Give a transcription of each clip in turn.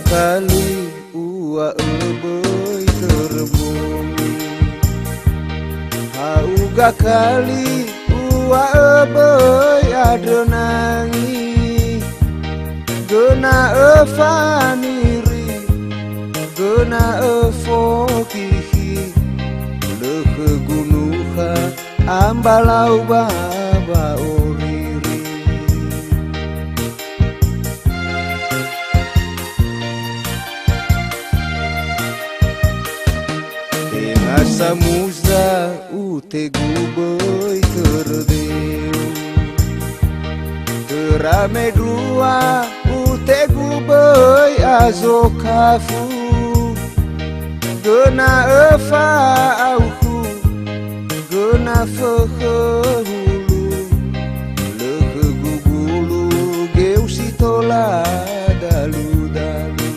sakali ua eboi terbumi, hauga kali ua eboi adenangi, gena efaniri, gena efokihi, leke gunuha ambalau baba oriri. Asa muza ute guboi terdeu, terame dua ute guboi azokafu, gena efa auku, gena fehulu, leke gugulu geusitola dalu dalu.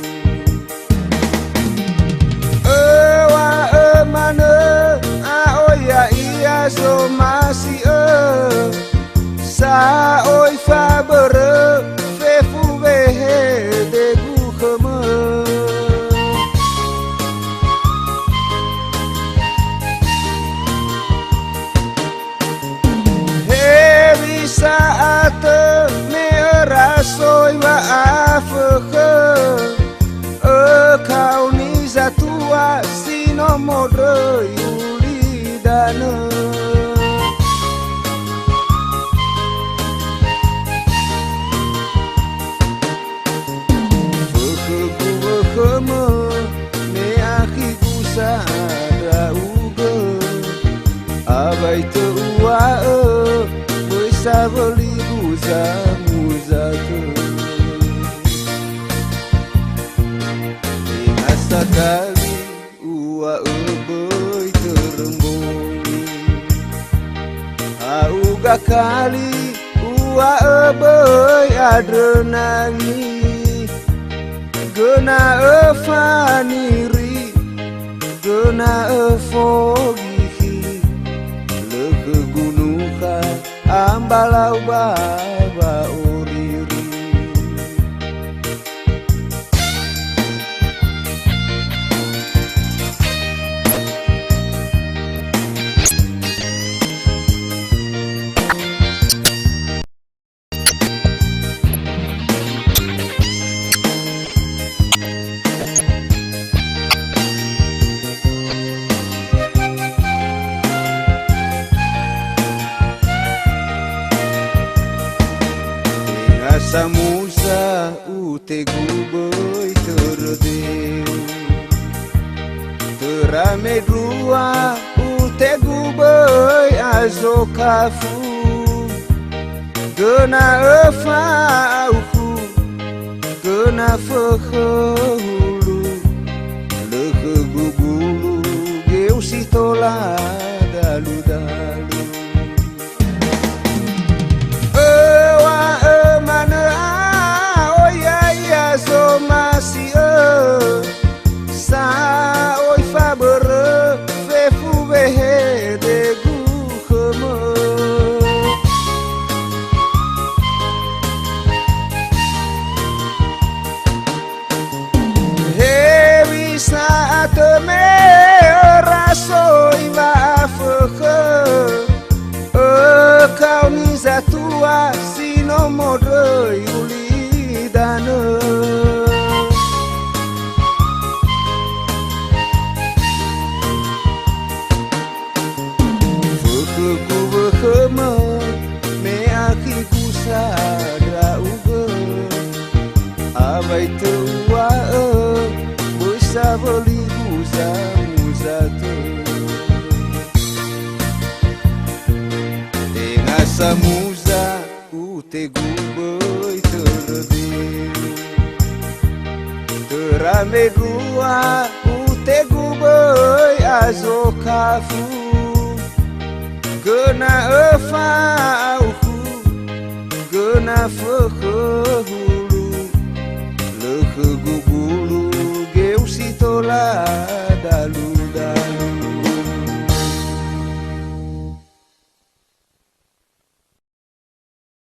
Mana aoya iya so masih sa oi fa bere fe fu behe de gu kheme he bisa ate me rasoi wa afke kau ni zatua nomor yulidana, vekegu vekeme me akiku sada uga, abai teua bisa beli buza muza tu, ingat kali ua eboi teremboni, hauga kali ua eboi adenangi, gena efaniri, gena efogihi, leke gunuha ambalau baba oriri. Samusa ute guboi terdeu, terame dua ute guboi azokafu, gena efa auku, gena fehulu, leke gugulu geusitola dalu dalu. So masih sa oi fa bere fe fu behe de gu kheme he bisa ateme rasoi va feke kau ni zatua sino modre yuli dana. Kheme me akiku sada uga, abai tua bisa beli buza muza tu, tengah samuza ute guboi terdeu, terame dua ute guboi azokafu, gena efa auku, gena fehulu, leke gugulu geusitola dalu